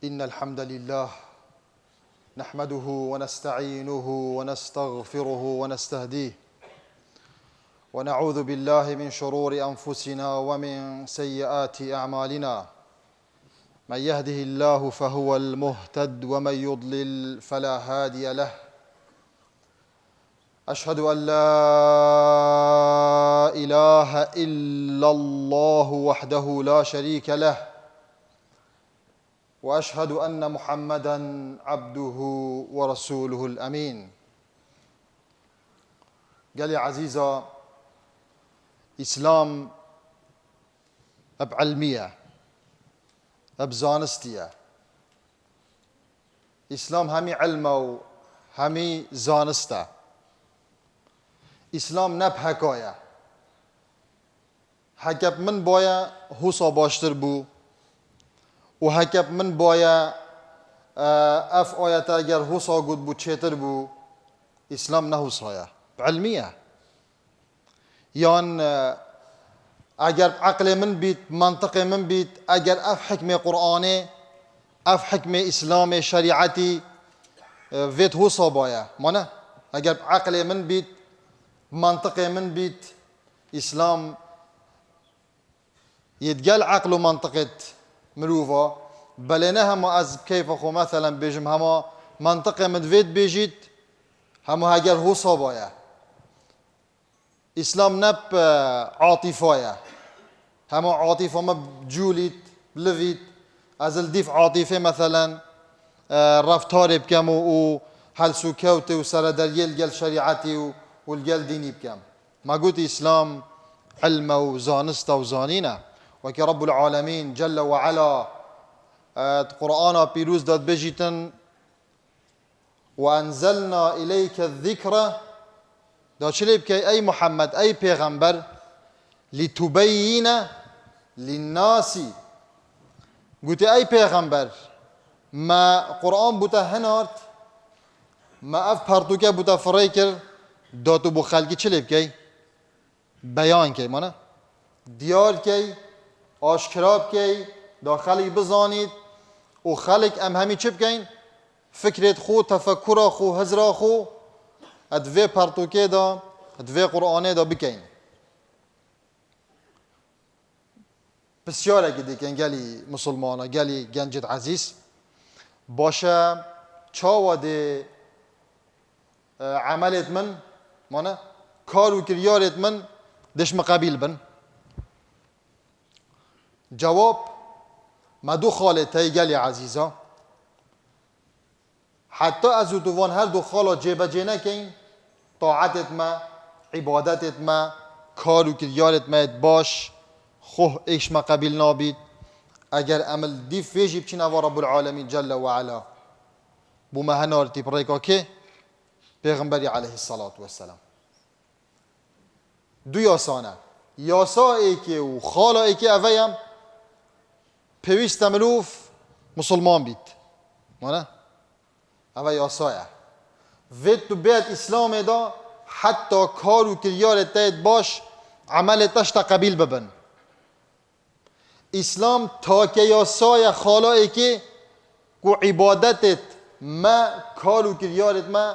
إن الحمد لله نحمده ونستعينه ونستغفره ونستهديه ونعوذ بالله من شرور أنفسنا ومن سيئات أعمالنا من يهده الله فهو المهتد ومن يضلل فلا هادي له أشهد أن لا إله إلا الله وحده لا شريك له وأشهد أن محمدًا عبده ورسوله الأمين. قال يا عزيزة إسلام بعلمية بزانستية. إسلام همي علمه همي زانسته. إسلام نب حكاية. حكب من بايا حوصا باشتر بو و هکب من باید اف آیت اگر حوصا گود بو چیتر بو اسلام نه حوصایه علمیه یان اگر عقل من بیت منطق من بیت اگر اف حکم قرآنه اف حکم اسلام شریعتی ویت حوصا باید مانه اگر عقل من بیت منطق من بیت اسلام يتقال عقل ومنطقت مروفا بلينا هما از كيف خو مثلا بيجم هما منطقة مدفيد بيجيت هما هاجر هو صابايا إسلام نب عاطفايا هما عاطفة ما بجوليت لفيت از الديف عاطفة مثلا رفتار بكم و هلسو كوتي و سردريل جل شريعتي والجل ديني بكم ما قلت إسلام علم وزانستا وزانينا وكي رب العالمين جل وعلا قرآن بيروز داد بجيتن وأنزلنا إليك الذكر دا چلي بكي أي محمد أي پیغمبر لتبين للناس قلت أي پیغمبر ما قرآن بوتا هنارت ما أف پرتوكا بوتا فريكر داتو بو خلقي چلي بكي بيان كي مانا ديار كي آشکراب کی داخلی بزانید و خلق ام همی چه بکن فکرت خو تفکر خو هزرا خو ادوی پرتوکه دا ادوی قرآنه دا بکن بسیاره که دیکن گلی مسلمانا گلی گنجت عزیز باشه چاوا ده عملت من مانه کارو کریارت من دشم قبیل بن جواب ما دو خاله تایگل یا عزیزا حتی از دوان هر دو خاله جیبه جه نکن طاعتت ما عبادتت ما کارو که یارت ما باش خوه ایش ما قبیل نابید اگر عمل دی فیجی بچین او رب العالمین جل و علا بو ما هنارتی پریکا که پیغمبری علیه الصلاة والسلام دو یاسانه یاسا ایکی و خاله ایکی اویم پیوست ملوف مسلمان بید مانه اوه یاسایه وید تو بیت اسلام دا حتی کارو کریارت تاید باش عملتش تا قبیل ببن اسلام تا که یاسای خالایی که کو عبادتت ما کارو کریارت ما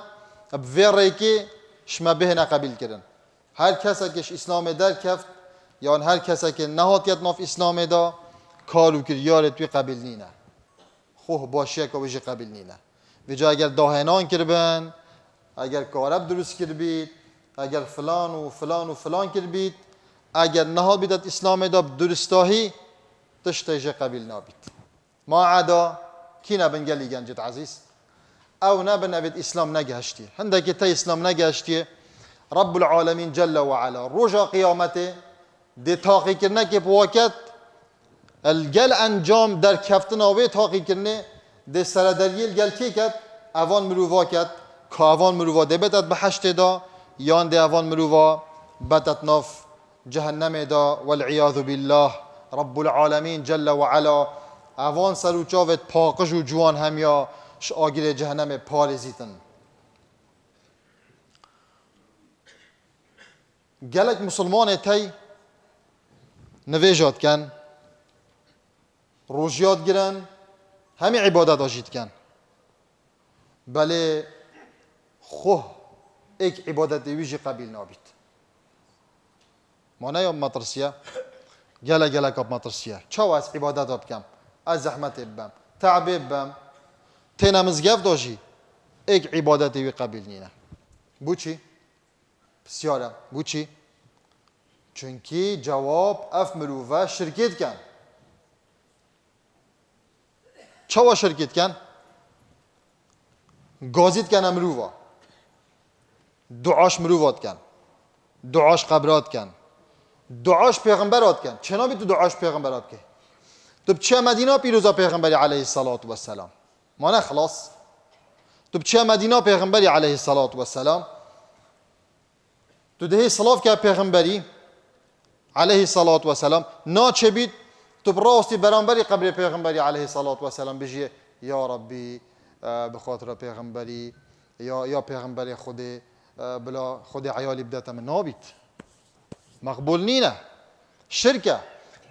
بویره که شما بهنه قبیل کردن هر کسی که اسلام در کفت یا هر کسی که نهات یاد ناف اسلام دا کارو که یارت توی قبیل نینه خوه باشیه که وجه قبیل نینه وجه اگر داهنان کربن اگر کارب درست کر بید اگر فلان و فلان و فلان کر بید اگر نهاد بیدت اسلام دا درستاهی تشتیجه قبیل نابید ما عدا کی نبن گلی گنجت عزیز او نبن ابد اسلام نگهشتی هنده که تا اسلام نگهشتی رب العالمین جل وعلا رجا قیامته دی تاقی کرنه که بواکت الگل انجام در کفتن آوه تاقی کرنه دی سردریل گل که کد اوان مروفا کد که اوان مروفا دی بتت بحشت دا یان دی اوان مروفا بتت ناف جهنم دا والعیاذ بالله رب العالمین جل وعلا اوان سروچاوت پاقش و جوان همیا آگیر جهنم پارزیتن گلک مسلمان تی نویجات کن روژیات گرن همه عبادت آجید کن بله خواه ایک عبادت ویژی قبیل نابید ما نه یا مطرسیه گله کب مطرسیه چاو از عبادت آب کم از زحمت بم تعبیب بم تینا مزگف داشی ایک عبادت وی قبیل نینه بو چی؟ بسیاره بو چی؟ چونکی جواب اف مروفه شرکت کن چاوا شرکت کن؟ گازید کن مروفه دعاش مروفات کن دعاش قبرات کن دعاش پیغمبرات کن چنا بی تو دعاش پیغمبرات که تو بچه مدینه پیروزا پیغمبری علیه الصلاة و السلام ما نه خلاص تو بچه مدینه پیغمبری علیه الصلاة و السلام تو دهی صلاف که پیغمبری علیه الصلاة و السلام نا چه بید تو براستی برانبری قبر پیغمبری علیه الصلاة و السلام بجیه یا ربی بخاطر پیغمبری یا پیغمبری خود بلا خود عیالی بدت من نابید مقبول نینه شرکه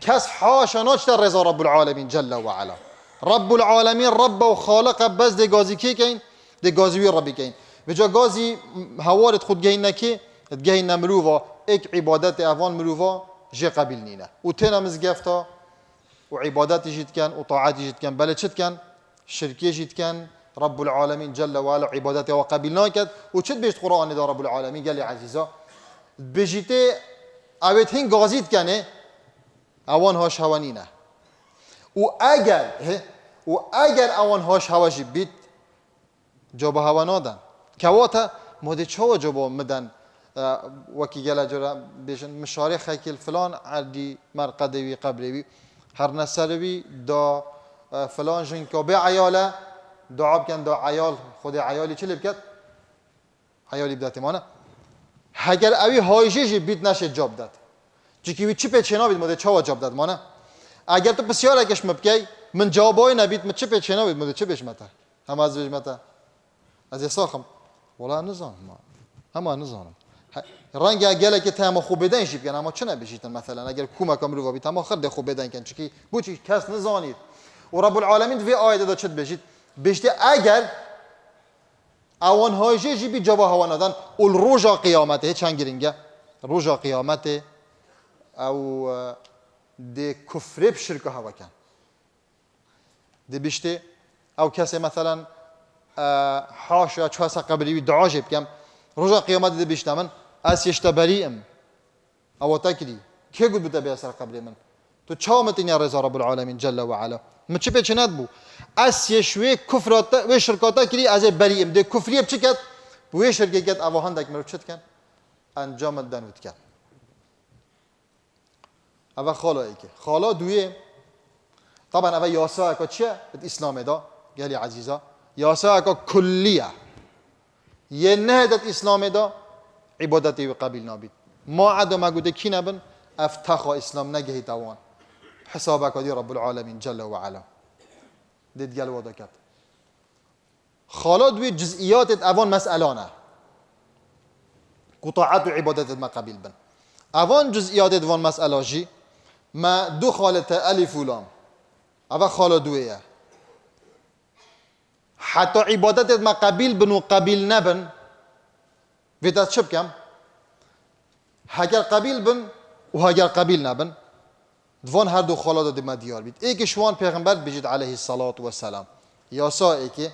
کس حاشا ناچتا رضا رب العالمین جل و علا رب العالمین رب و خالق بس ده گازی که کن ده گازی وی ربی کن و جا گازی هوارت خود گهین نکی گهین نمروفا ایک عبادت اوان مروفا جه قبیل نینه و تینا مزگفتا و عبادت جید کن و طاعت جید کن بله چید کن شرکی جید کن رب العالمین جل و علا عبادت و قبیل ناکد و چید بیشت قرآن دا رب العالمین گلی عزیزا بجیته اوید هین گازید کنه اوان هاش هوانینه و اگر اوان هاش هواشی بید جا به هوا نادن کواتا مده چاو جا با مدن وکی گله جرا بیشن مشارخ هکل فلان عردی مرقدوی قبروی هر نسروی دا فلان جنکا به عیاله دعا بکن دا عیال خود عیالی چلی بکد عیالی بدت مانه اگر اوی هایشیشی بید نشه جاب داد چی وی چی پیچنا بید مده چاوا جاب داد مانه اگر تو بسیار اگش مبکی من جوابای نبید من چی پیچنا بید مده چی پیش متا هم از ویج متا از یساخم ولا نزانم اما نزانم رنگ اگه که تمام خوب بدن شی بگن اما چه نبیشیتن مثلا اگر کومک امرو و بی تمام خرد خوب بدن کن چی بو چی کس نزانید و رب العالمین دوی آیه دا چت بشید بشته اگر اوان هایجی جی بی جواب هوا ندن اول روزا قیامته چند گرینگه روزا قیامته او ده کفر بشرک هوا کن ده بشته او کسی مثلا حاشا چهاسا قبری دعا جب کم روزا قیامت ده بشته من از یشتا بریم او تکری که گود بوده به اثر قبری من تو چامتین یا رضا رب العالمین جل و علا من چه پیچند بو از یشوی کفرات و شرکاتا کری از بریم ده کفریه بچه کد بوی شرکه کد اوهان دک مرو چت کن انجام دنوت کن اول خالا ای که خالا دویه طبعا اول یاسا اکا چیه اسلام دا گلی عزیزا یاسا اکا کلیه یه نهدت اسلام دا عبادتی و قبیل نابید ما عدم اگوده کی نبن افتخا اسلام نگهی توان حساب اکادی رب العالمین جل و علا دید گل ودا کرد خالا دوی جزئیات اوان مسئلانه قطاعت و عبادت ما قبیل بن اوان جزئیات اوان مسئله جی ما دو خالت الف و لام اول خالا دویه حتی عبادت ما قبیل بن و قبیل نبن ویدات چه بکم هگر قبیل بن و هگر قبیل نبن دوان هر دو خالا داده ما دیار بید ای که شوان پیغمبر بجید علیه الصلاة و السلام یاسا ای که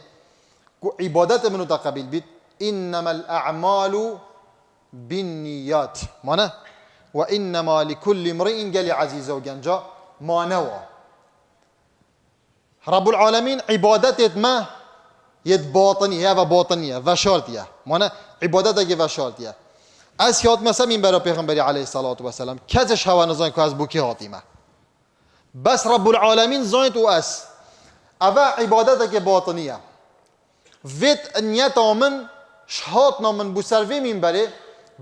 عبادت منو تا قبیل بید انما الاعمال بالنیات مانه و انما لكل امرئ گلی عزیز و گنجا مانوا رب العالمین عبادت ما ید باطنیه و باطنیه و شرطیه مانه عبادت اگه و شرطیه از یاد مثلا این برای پیغمبری علیه الصلاة و السلام کزش هوا نزان که از بوکی حاتیمه بس رب العالمین زاید و اس اوا عبادت که باطنیه ویت نیت آمن شهات نامن بو سروی من بره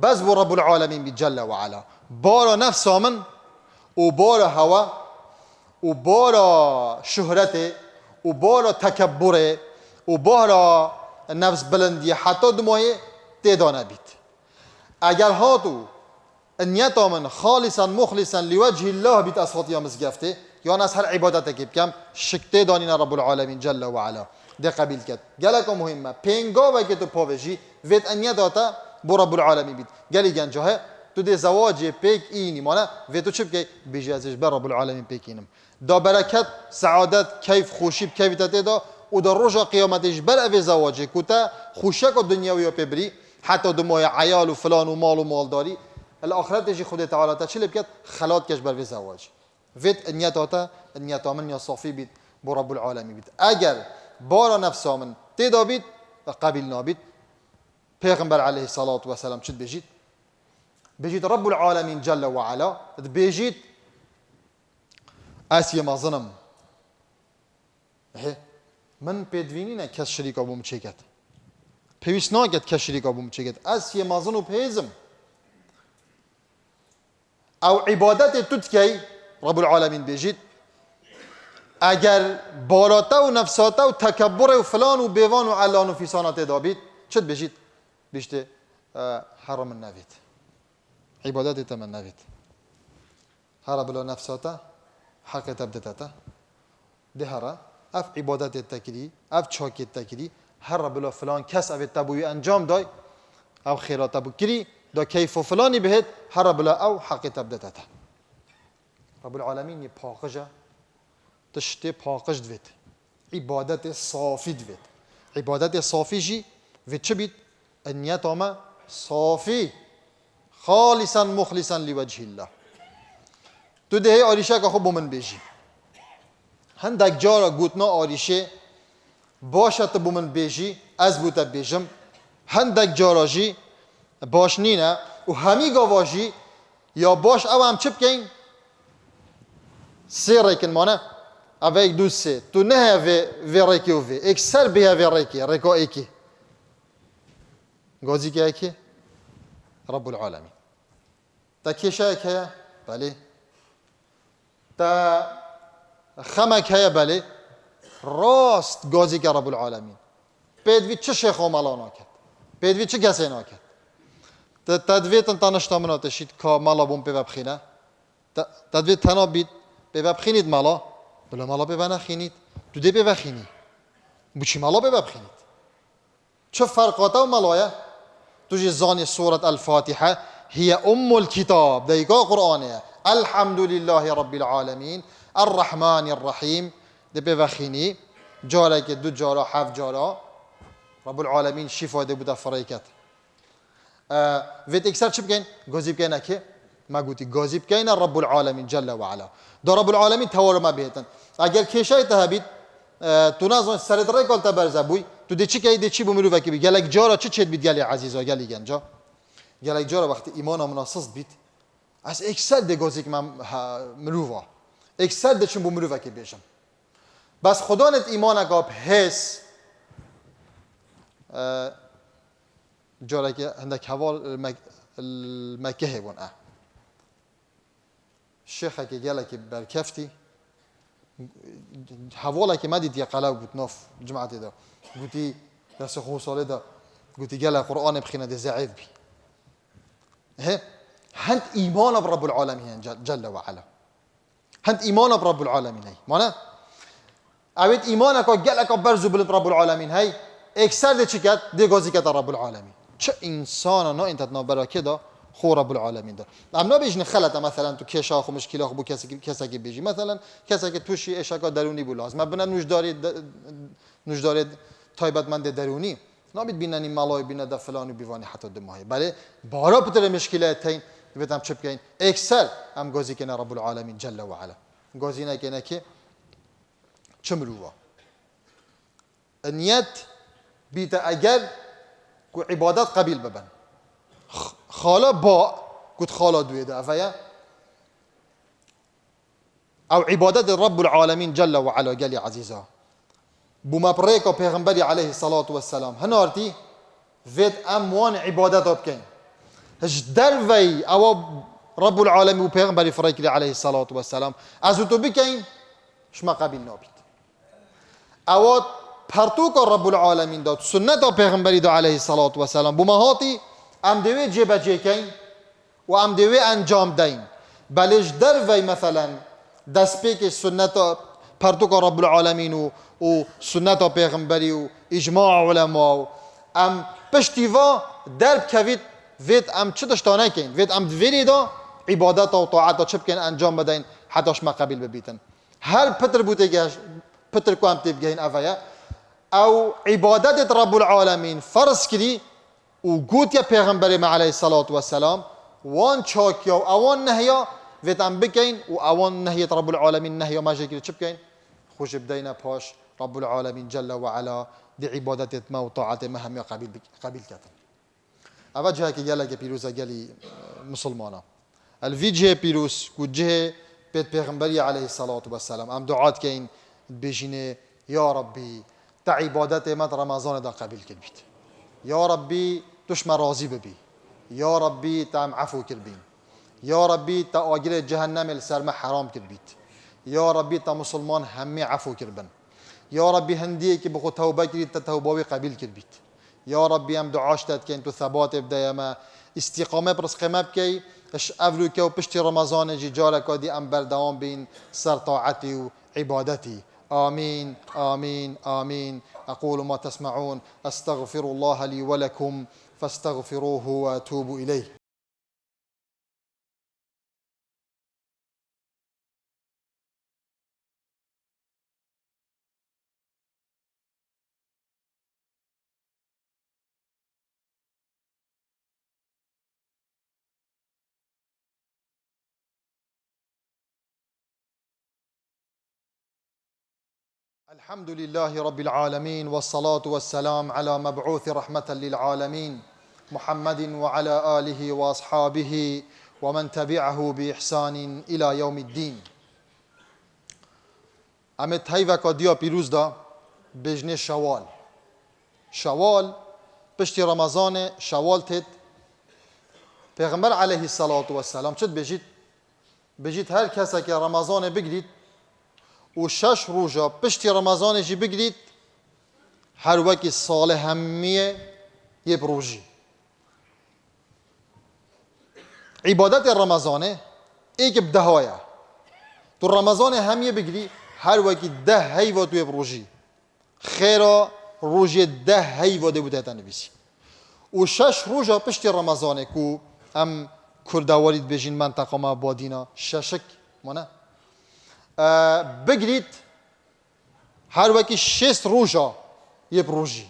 بس بو رب العالمین بی جل و علا بارا نفس آمن و بارا هوا و بارا شهرت و بارا تکبر و بارا نفس بلندی حتی دمای تیدانه بید اگر هاتو نیت آمن خالصا مخلصا لوجه الله بیت از خاطی آمز گفته یا از هر عبادت که بکم شکته دانین رب العالمین جل و علا ده قبیل کرد. گلک مهمه پنگاوه که تو پاوشی ویت انیه داتا بو رب العالمین بید. گلی گنجاه تو ده زواج پیک اینی مانه ویتو چه بکی بیجی ازش بر رب العالمین پیکینم دا برکت سعادت کیف خوشیب کیف تدا و در روز قیامتش بر اوی زواجه کتا خوشک و دنیاوی پبری حتی دمای عیال و فلان و مال و مالداری الاخرتش خود تعالی تا چلی بکد خلات کش بر وی زواج ویت نیت آتا نیت آمن یا صافی بید بو رب العالمین بید. اگر بارا نفس آمن تدا بید و قبیل نابید پیغمبر علیه الصلاة و السلام چد بجید بجید رب العالمین جل و علا بجید اسیه ما ظنم من پیدوینی نه کس شریک آبوم چه کد پیویست ناگد کس شریک آبوم چه کد اسیه ما ظنم پیزم او عبادت تود کی رب العالمین بجید اگر بالاتا و نفساتا و تکبر و فلان و بیوان و علان و فیسانات دابید چد بجید بیشته حرام النوید عبادت تمن نوید هر بلا نفساتا حق تبدتتا ده هر اف عبادت تکری اف چاکت تکری هر بلا فلان کس او تبوی انجام دای او خیرات تبو کری دا کیف و فلانی بهت هر بلا او حق تبدتتا رب العالمین یه پاقجه تشته پاقش دوید عبادت صافی دوید عبادت صافی جی وید چه بید النیت آمه صافی خالصا مخلصا لوجه الله تو ده آریشه که خوب من بیجی هندک جارا گوتنا آریشه باشد تو من بیجی از بوتا بیجم هندک جارا جی باش نینه و همی گاواجی یا باش او هم چه بکن سه ریکن مانه او ایک دو سه تو نه وی ریکی و وی ایک سر به وی ریکی ریکا ایکی گازی که ایکی رب العالمین تا کشه که بله تا خمک هیا بله راست گازی که رب العالمین پیدوی چه شیخ و ملا ناکد پیدوی چه کسی ناکد تدویت تنشتا مناتشید که مالا بوم پیوه بخینه تدویت تنا بید پیوه بخینید مالا بلا مالا پیوه نخینید تو دی پیوه خینی بچی مالا پیوه بخینید چه فرقاته و ملایه تجي زاني سورة الفاتحة هي أم الكتاب ديقا قرآنية الحمد لله رب العالمين الرحمن الرحيم دي بفخيني جارة دو جارة حف جارة رب العالمين شفا دي بودا فريكت فيت اكسر چه بكين غازي بكين اكي ما قلتي غازي بكين رب العالمين جل وعلا دا رب العالمين توار ما بيهتن اگر كيشاي تهبيت تو نازون سرد رای کال تبرزه بوی تو دی چی که دی چی بمیرو وکی بی گلک جارا چه چید بید گلی عزیزا گلی گنجا گلک جارا وقتی ایمان مناسس بید از اکثر دی گازی که من مرووا اکثر دی چون بمیرو وکی بیشم بس خدا نت ایمان اگاب حس جارا که هندک حوال المکه هبون شیخه که گلک برکفتی حواله که مدید یه قلعه بود ناف جماعتی دا گویی دست خو ساله دا گویی گله قرآن بخینه ده ضعیف بی هند ایمان برب العالمین جل و علا هند ایمان برب العالمین هی مانه اوید ایمان که گله که برزو بلد رب العالمین هی اکثر ده چی کد ده گازی کد رب العالمین چه انسان نا انتت نابراکه دا خو رب العالمین دار. امنا بیشن خلطه مثلا تو کشا خو مشکل خو بو کسی که بیجی مثلا کسی که توشی اشکا درونی بو لازم بنا نوشداری تایبتمند درونی نبید بیننی مالای بینه ده فلان و بیوانی حتی دماهی بله بارا پتر مشکلات تین بیتم چپ کین اکثر ام گازی کنه رب العالمین جل و علا گازی نکنه که چمروه نیت بیت اگر کو عبادت قبیل ببن خاله با قلت خاله دويده افيا او عبادة رب العالمين جل وعلا قال يا عزيزا بما بريكو پیغمبري عليه الصلاة والسلام هنارتي فيد اموان عبادته بكين هج دروي او رب العالمين وپیغمبري فريكري عليه الصلاة والسلام ازو بكين شما قبيل نابيد او پرتوك رب العالمين داد سنة پیغمبري دا عليه الصلاة والسلام بما هاتي ام دوی جبه جکین و ام دوی انجام دین بلش دروی مثلا دست پیکش سنت پرتوک رب العالمین و سنت پیغمبری و اجماع علما و ام پشتیوا درب کوید وید ام چه دشتانه کن وید ام دویری دا عبادت و طاعت چه بکن انجام بدین حتاش ما قبیل ببیتن هر پتر بوده گهش پتر کو هم تیب گهین اویا او عبادت رب العالمین فرض کری و گوت یا پیغمبر ما علیه الصلاة والسلام وان چاکیا و اوان نهیا وید ام بکن و اوان نهیت رب العالمین نهیا ما جه کری چه بکن خوش بدینا پاش رب العالمین جل و علا دی عبادت ما و طاعت ما هم قبیل کردن اول جهه که گله که پیروز گلی مسلمانا الویجه پیروز کو جه پیت پیغمبری علیه الصلاة والسلام ام دعات که این بجینه یا ربی تا عبادت ما رمضان دا قبیل کر بید یا ربی توش راضی ببی یا ربی تا ام عفو کر بین یا ربی تا آگیر جهنم السرمه حرام کر بید یا ربی تا مسلمان همه عفو کر بن یا ربی هندیه که بخو توبه کرید تا توبه قبیل کر بید یا ربی هم دعاش داد که تو ثبات بدای ما استقامه برس قمه کی اش اولو که و پشت رمضان جی جاره کدی ام بردوام بین سر طاعتی و عبادتی آمین آمین آمین اقول ما تسمعون استغفر الله لي ولكم فاستغفروه واتوبوا اليه الحمد لله رب العالمين والصلاة والسلام على مبعوث رحمة للعالمين محمد وعلى آله وأصحابه ومن تبعه بإحسان إلى يوم الدين امت هیوه که دیا پیروز دا بجنه شوال پشتی رمضان شوال تید پیغمبر علیه الصلاة والسلام چد بجید هر کسی که رمضان بگرید و 6 روزا پشتی رمضان جی بگرید هر وقت سال همیه یه بروجی عبادت رمضانه ایک بدهایا تو رمضان همیه بگری هر وقت 10 هیوا توی بروجی خیرا روزی 10 هیوا ده بوده تنویسی و 6 روزا پشتی رمضانه کو ام کردوارید بجین منطقه ما بادینا ششک مانه بگرید هر وقت 6 روزا یه بروجی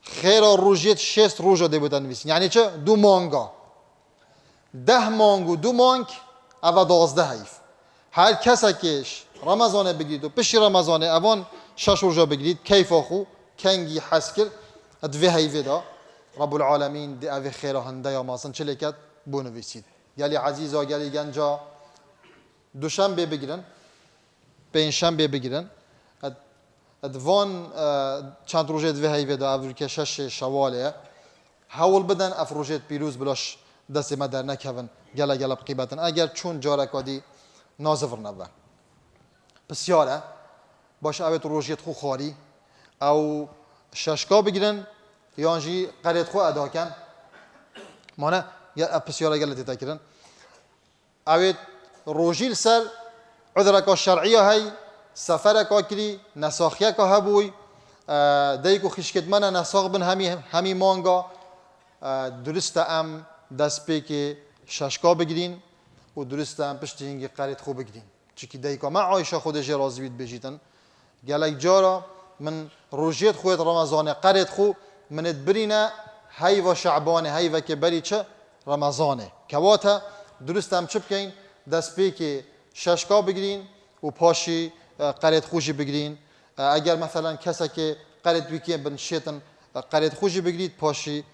خیرا روزیت 6 روزا ده بودن نویسین یعنی چه؟ 2 مانگا 10 مانگ و 2 مانگ اول 12 حیف هر کسی کهش رمضان بگرید و پشت رمضان اوان 6 روزا بگرید کیف آخو کنگی حس کرد دوی حیفه دا رب العالمین دی اوی خیرا هنده یا ماسن چه لیکت بو نویسید گلی عزیزا گلی گنجا دوشنبه بگیرن پنجشنبه بگیرن ادوان چند روزه دوی هیوه دا اول که 6 شواله حول بدن افروجت پیروز بلاش دست ما در نکهون گله بقیبتن اگر چون جاره کادی نازفر نبه بسیاره باش اوید روژیت خو خاری او ششکا بگیرن یانجی قریت خو ادا کن مانه بسیاره گله تیتا کرن اوید روجیل سر عذرك الشرعية هاي سفرك أكلي نساخيك هبوي دايكو خشكت منا نساخ بن همي مانگا درست ام دست بيك ششكا بگرين و درست ام پشت هنگي قريت خو بگرين چكي دايكو ما عايشة خودش رازي بيت بجيتن قالك جارا من روجيت خويت رمضان قريت خو من ادبرينا هاي و شعبان هاي و كبري چه رمضانه كواتا درست ام چه بكين دست پیک ششکا بگیرین و پاشی قرید خوشی بگیرین اگر مثلا کسی که قرید ویکی بنشیتن قرید خوشی بگیرید پاشی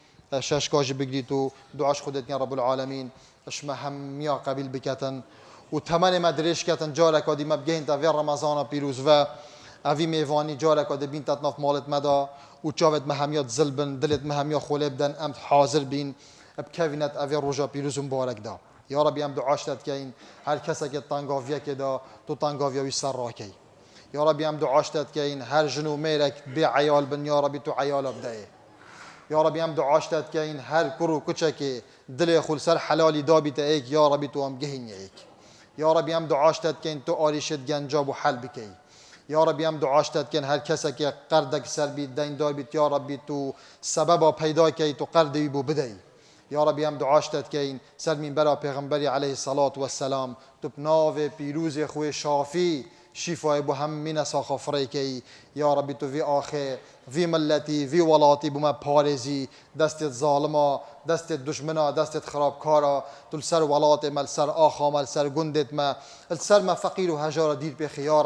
ششکاش بگیرید و دعاش خودت کن رب العالمین اشما همیا قبیل بکتن و تمام مدرش کتن جاره کادی مبگین تا وی رمضان پیروز و اوی میوانی جاره کادی بین تطناف مالت مدا و چاوت مهمیات زلبن دلت مهمیا خوله بدن امت حاضر بین بکوینت اوی روژا پیروز مبارک دا یا ربی هم دعاش داد که این هر کسی که تنگاویه که دا تو تنگاویه وی سر راکی یا ربی هم دعاش داد که این هر جنو میرک بی عیال بن یا ربی تو عیال بدهی یا ربی هم دعاش داد که این هر کرو کچه که دل خول سر حلالی دابی تا ایک یا ربی تو هم گهین ایک یا ربی هم دعاشتت کن تو آریشت گنجاب و حل بکی. یا ربی هم دعاشتت کن هر کسی که قردک سر بید دین دار بید یا ربی تو سبب پیدا کی تو قردی بو بدهی. یا ربی هم دعاشتت کن سر من برا پیغمبری علیه الصلاة و السلام تو بناو پیروز خوی شافی شفای بو هم من ساخ فریکی. یا ربی تو وی آخه وی ملتی وی ولاتی بوما پارزی دست ظالما دست دشمنا دست خرابکارا تو سر ولات مل سر آخا مل سر گندت ما سر ما فقیر و هجار دیر بخ. یا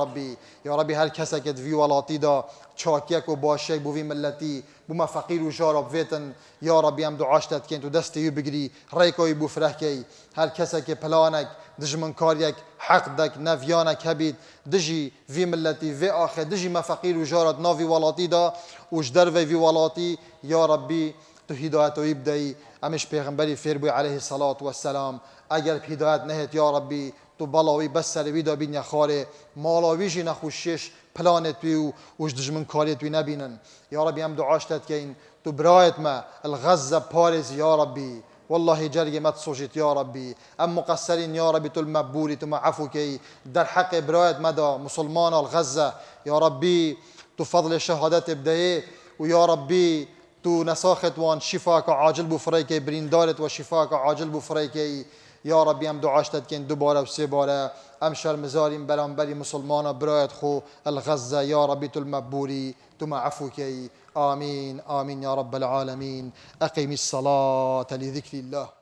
ربی هر کسی که وی ولاتی دا چاکیک و باشه بو وی ملتی بوما فقیر و جارب ویتن. یا ربی هم دعاشتت کن تو دست یو بگیری ریکوی بو فرح کی. هر کسی که پلانک دجمن کاریک حق دک نویانک هبید دجی وی ملتی وی آخه دجی ما فقیر و جارت ناوی ولاتی دا وش در وی ولاتی. یا ربی تو هدایت و یبدی امش پیغمبری فیر بوی علیه الصلاة و السلام اگر هدایت نهت یا ربی تو بالاوی بس سر وی دا بین یا خاره مالاویجی نخوشش پلانت توی وش دجمن کاریت توی نبینن. یا ربی هم دعاشتت که این تو برایت ما الغزة پارز یا ربی والله جرگی مت سوجت یا ربی ام مقصرین یا ربی تو المبوری تو معفو کی در حق برایت مدا مسلمان الغزة. یا ربی تو فضل شهادت بدهی و یا ربی تو نساخت وان شفاك عاجل بو فريكي بريندارت و شفاك عاجل بو فريكي. یا ربی هم دعاشتت کن دوباره و سه باره امشر مزاریم برانبری مسلمان برایت خو الغزة. یا ربی تو المبوری تو معفو کی. آمین آمین یا رب العالمین. اقیم الصلاة لذکر الله.